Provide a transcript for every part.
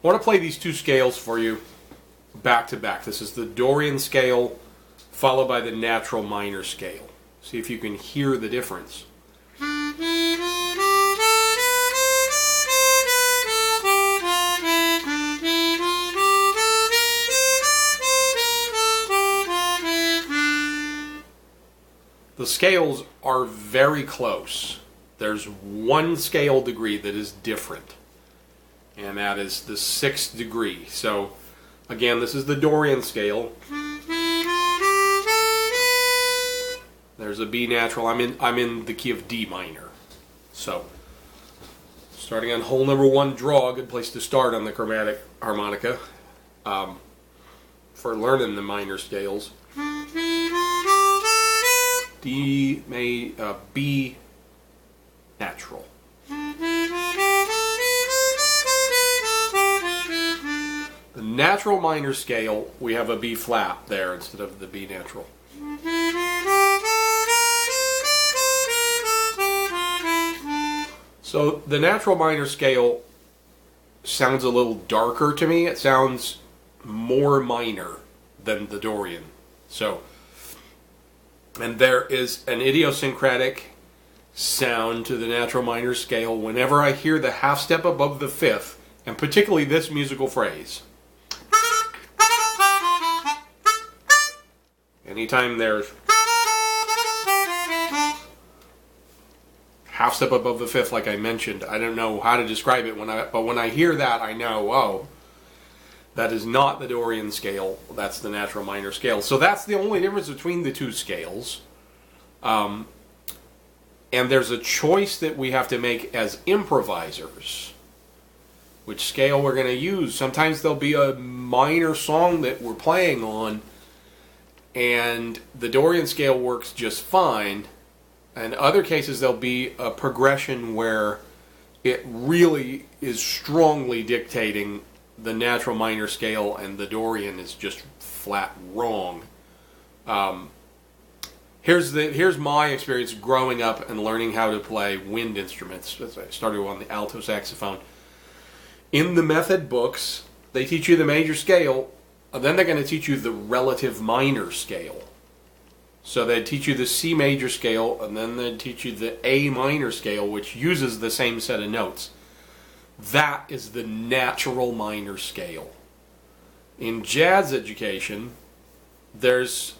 I want to play these two scales for you back to back. This is the Dorian Scale followed by the natural minor scale. See if you can hear the difference. The scales are very close. There's one scale degree that is different, and that is the 6th degree. So, again, this is the Dorian scale. There's a B natural. I'm in the key of D minor. So, starting on hole number 1, draw. Good place to start on the chromatic harmonica for learning the minor scales. B natural. The natural minor scale, we have a B flat there instead of the B natural. So the natural minor scale sounds a little darker to me. It sounds more minor than the Dorian. And there is an idiosyncratic sound to the natural minor scale whenever I hear the half step above the 5th, and particularly this musical phrase. Anytime there's half step above the 5th, like I mentioned, I don't know how to describe it, but when I hear that, I know, oh, that is not the Dorian scale, that's the natural minor scale. So that's the only difference between the two scales. And there's a choice that we have to make as improvisers. Which scale we're going to use. Sometimes there'll be a minor song that we're playing on, and the Dorian scale works just fine. In other cases, there'll be a progression where it really is strongly dictating the natural minor scale, and the Dorian is just flat wrong. Here's my experience growing up and learning how to play wind instruments. I started on the alto saxophone. In the method books, they teach you the major scale, and then they're going to teach you the relative minor scale. So they'd teach you the C major scale, and then they'd teach you the A minor scale, which uses the same set of notes. That is the natural minor scale. In jazz education, there's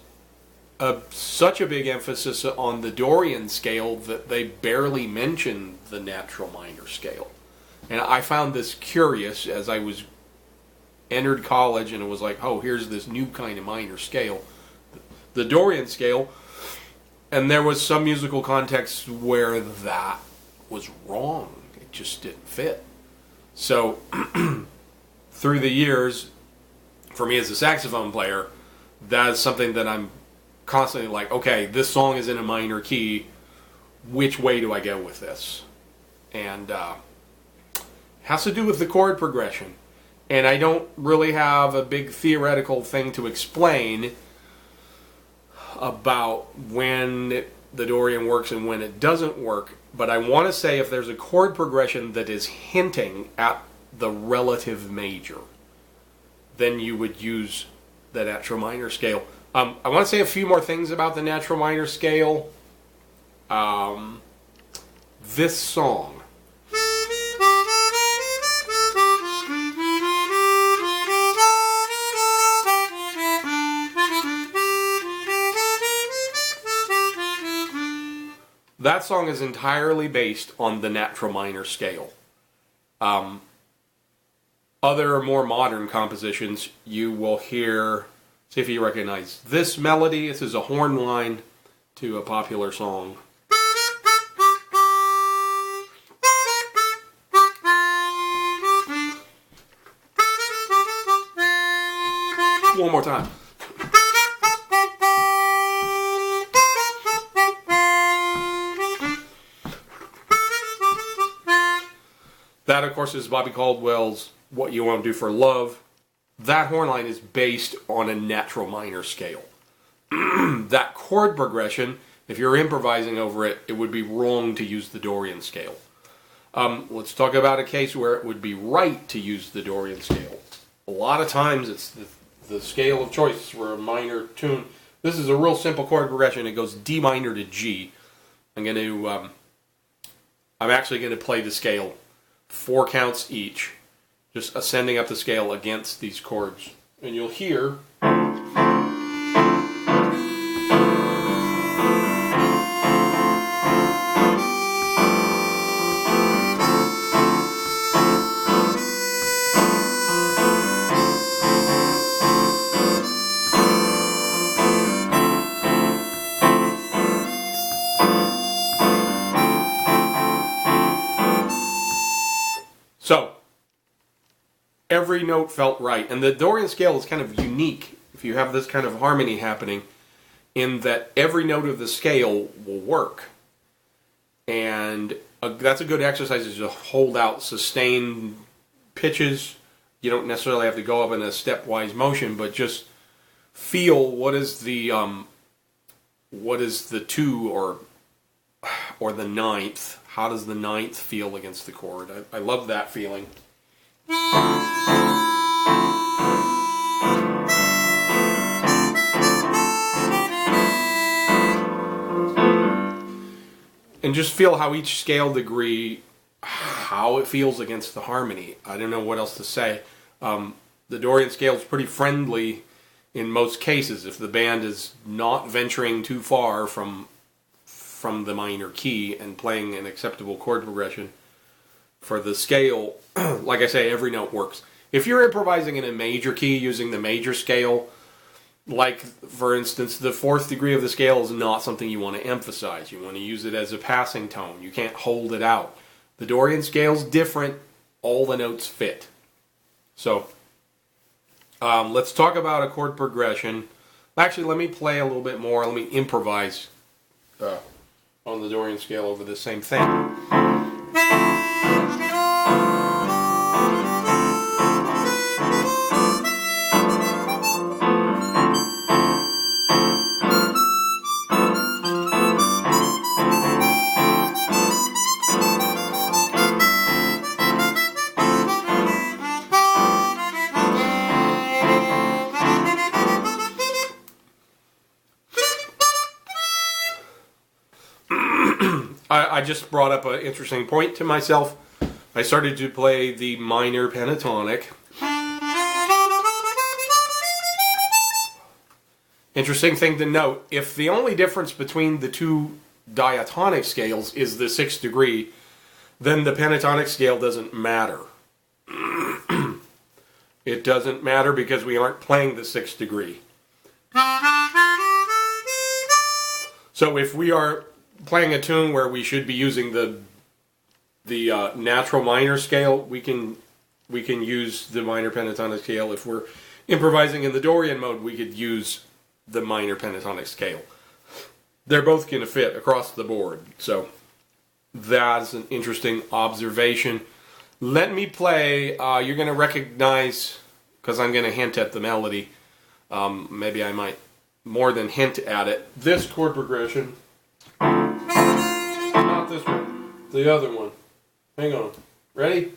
such a big emphasis on the Dorian scale that they barely mention the natural minor scale. And I found this curious as I entered college, and it was like, oh, here's this new kind of minor scale, the Dorian scale. And there was some musical context where that was wrong. It just didn't fit. So, through the years, for me as a saxophone player, that is something that I'm constantly like, okay, this song is in a minor key. Which way do I go with this? And it has to do with the chord progression. And I don't really have a big theoretical thing to explain about when the Dorian works and when it doesn't work. But I want to say if there's a chord progression that is hinting at the relative major, then you would use the natural minor scale. I want to say a few more things about the natural minor scale. This song. That song is entirely based on the natural minor scale. Other more modern compositions, you will hear, see if you recognize this melody. This is a horn line to a popular song. One more time. That, of course, is Bobby Caldwell's What You Want to Do for Love. That horn line is based on a natural minor scale. That chord progression, if you're improvising over it, it would be wrong to use the Dorian scale. Let's talk about a case where it would be right to use the Dorian scale. A lot of times it's the scale of choice for a minor tune. This is a real simple chord progression. It goes D minor to G. I'm actually going to play the scale 4 counts each, just ascending up the scale against these chords. And you'll hear... So, every note felt right. And the Dorian scale is kind of unique if you have this kind of harmony happening, in that every note of the scale will work. And that's a good exercise, is to hold out sustained pitches. You don't necessarily have to go up in a stepwise motion, but just feel what is the 2 or the ninth. How does the ninth feel against the chord? I love that feeling. And just feel how each scale degree, how it feels against the harmony. I don't know what else to say. The Dorian scale is pretty friendly in most cases. If the band is not venturing too far from the minor key and playing an acceptable chord progression for the scale, like I say, every note works. If you're improvising in a major key using the major scale, like, for instance, the 4th degree of the scale is not something you want to emphasize. You want to use it as a passing tone. You can't hold it out. The Dorian scale's different. All the notes fit. So, let's talk about a chord progression. Actually, let me play a little bit more. Let me improvise on the Dorian scale over the same thing. I just brought up an interesting point to myself. I started to play the minor pentatonic. Interesting thing to note, if the only difference between the two diatonic scales is the 6th degree, then the pentatonic scale doesn't matter. It doesn't matter because we aren't playing the 6th degree. So if we are playing a tune where we should be using the natural minor scale, we can use the minor pentatonic scale. If we're improvising in the Dorian mode, we could use the minor pentatonic scale. They're both going to fit across the board. So that's an interesting observation. Let me play. You're going to recognize, because I'm going to hint at the melody. Maybe I might more than hint at it. This chord progression. Not this one. The other one. Hang on. Ready?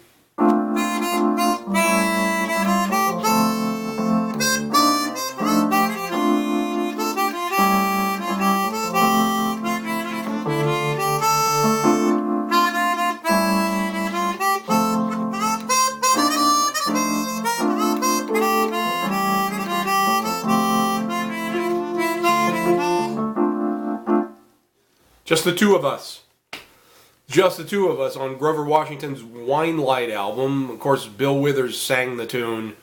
Just the two of us. Just the two of us on Grover Washington's Wine Light album. Of course, Bill Withers sang the tune.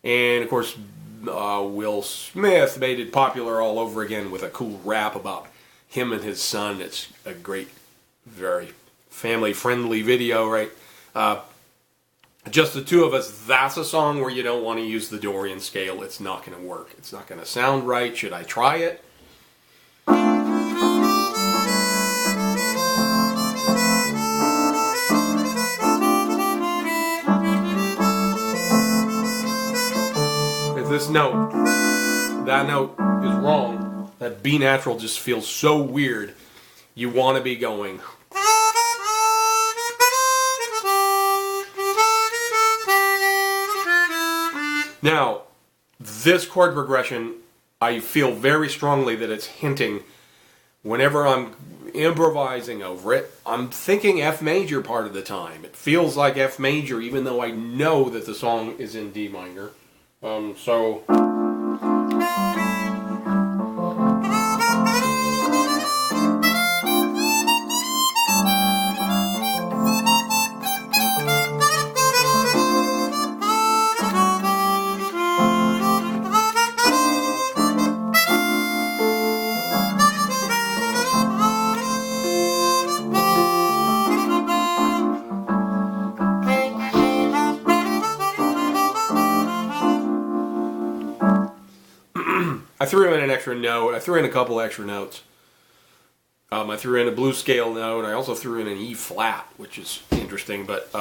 And, of course, Will Smith made it popular all over again with a cool rap about him and his son. It's a great, very family-friendly video, right? Just the two of us. That's a song where you don't want to use the Dorian scale. It's not going to work. It's not going to sound right. Should I try it? This note, that note is wrong. That B natural just feels so weird. You want to be going. Now, this chord progression, I feel very strongly that it's hinting, whenever I'm improvising over it, I'm thinking F major part of the time. It feels like F major, even though I know that the song is in D minor. So... I threw in an extra note. I threw in a couple extra notes. I threw in a blues scale note. I also threw in an E flat, which is interesting. But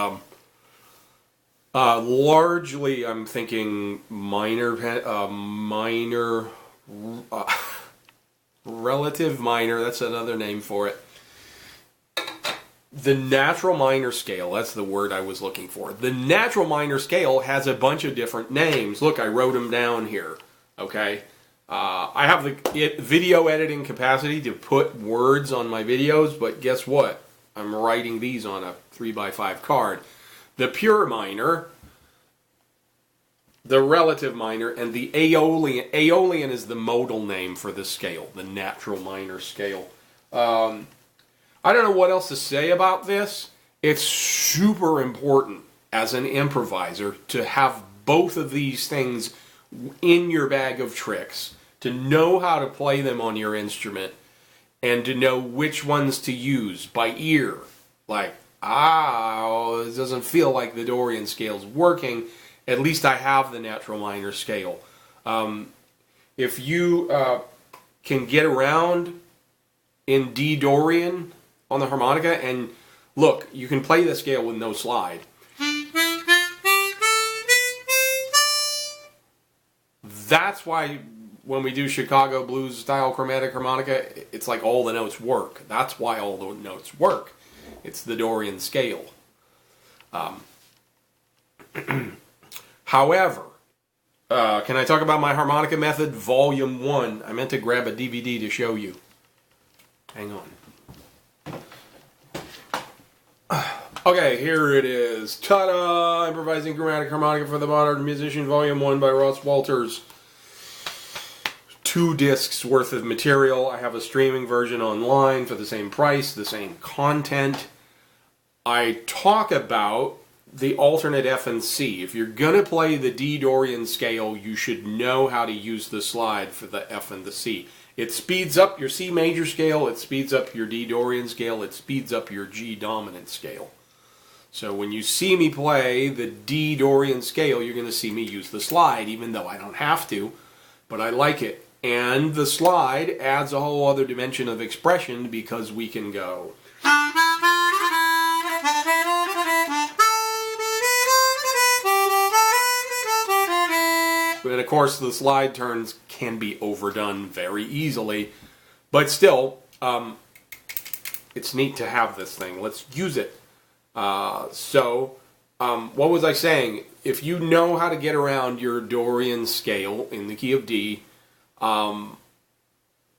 largely, I'm thinking minor, relative minor. That's another name for it. The natural minor scale. That's the word I was looking for. The natural minor scale has a bunch of different names. Look, I wrote them down here. Okay. I have the video editing capacity to put words on my videos, but guess what? I'm writing these on a 3x5 card. The pure minor, the relative minor, and the Aeolian. Aeolian is the modal name for the scale, the natural minor scale. I don't know what else to say about this. It's super important as an improviser to have both of these things in your bag of tricks, to know how to play them on your instrument, and to know which ones to use by ear. Like, it doesn't feel like the Dorian scale's working. At least I have the natural minor scale. If you can get around in D Dorian on the harmonica, and look, you can play the scale with no slide. That's why when we do Chicago blues style chromatic harmonica, it's like all the notes work. That's why all the notes work. It's the Dorian scale. However, can I talk about my Harmonica Method Volume 1? I meant to grab a DVD to show you. Hang on. Okay, here it is. Ta-da! Improvising Chromatic Harmonica for the Modern Musician, Volume 1 by Ross Walters. 2 discs worth of material. I have a streaming version online for the same price, the same content. I talk about the alternate F and C. If you're going to play the D Dorian scale, you should know how to use the slide for the F and the C. It speeds up your C major scale, it speeds up your D Dorian scale, it speeds up your G dominant scale. So when you see me play the D Dorian scale, you're going to see me use the slide, even though I don't have to, but I like it. And the slide adds a whole other dimension of expression because we can go. And of course, the slide turns can be overdone very easily, but still, it's neat to have this thing. Let's use it. What was I saying? If you know how to get around your Dorian scale in the key of D,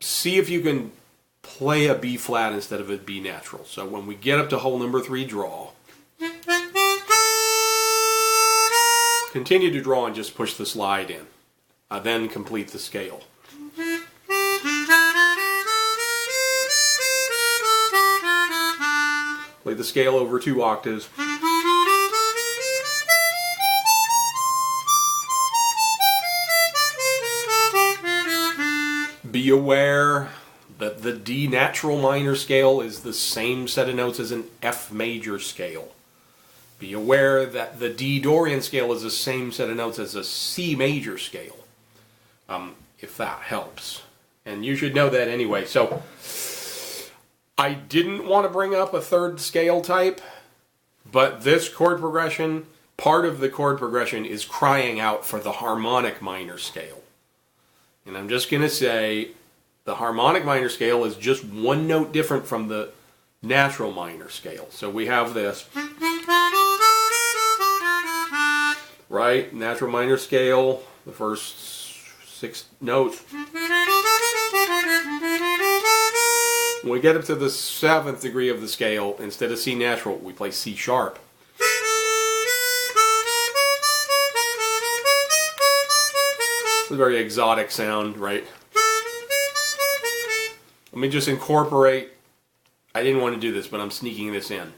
see if you can play a B flat instead of a B natural. So when we get up to hole number 3 draw, continue to draw and just push the slide in. Then complete the scale. Play the scale over 2 octaves. Be aware that the D natural minor scale is the same set of notes as an F major scale. Be aware that the D Dorian scale is the same set of notes as a C major scale, if that helps. And you should know that anyway. So, I didn't want to bring up a third scale type, but this chord progression, part of the chord progression is crying out for the harmonic minor scale. And I'm just going to say, the harmonic minor scale is just one note different from the natural minor scale. So we have this. right? Natural minor scale, the first 6 notes. When we get up to the 7th degree of the scale, instead of C natural, we play C sharp. It's a very exotic sound, right? Let me just incorporate, I didn't want to do this, but I'm sneaking this in.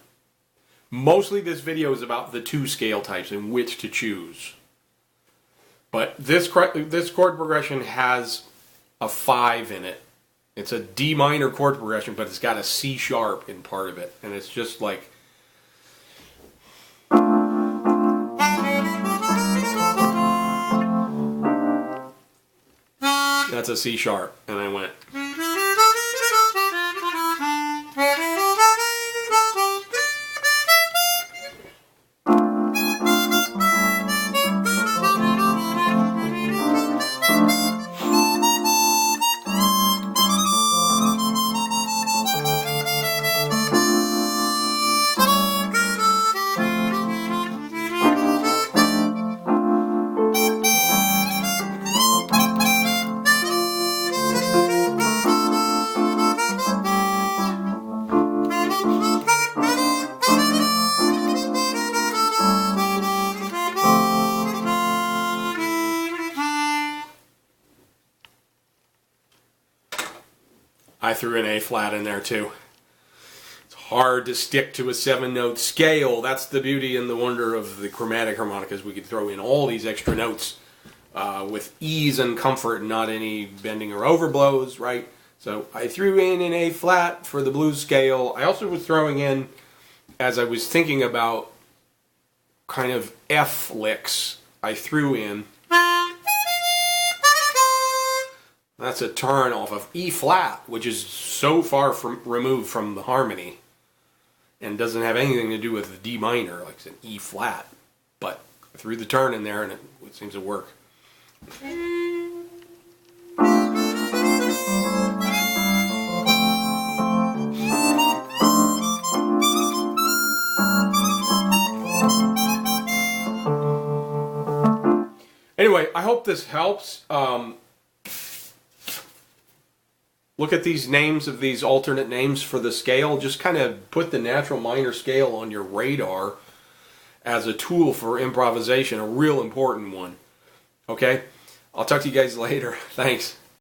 Mostly this video is about the 2 scale types and which to choose. But this chord progression has a 5 in it. It's a D minor chord progression, but it's got a C sharp in part of it. And it's just like... That's a C sharp. And I went... I threw an A flat in there too. It's hard to stick to a 7-note scale. That's the beauty and the wonder of the chromatic harmonicas. We could throw in all these extra notes with ease and comfort, and not any bending or overblows, right? So I threw in an A flat for the blues scale. I also was throwing in, as I was thinking about kind of F licks, I threw in... That's a turn off of E flat, which is so far removed from the harmony and doesn't have anything to do with the D minor, like it's an E flat. But I threw the turn in there and it seems to work. Anyway, I hope this helps. Look at these names of these alternate names for the scale. Just kind of put the natural minor scale on your radar as a tool for improvisation, a real important one. Okay? I'll talk to you guys later. Thanks.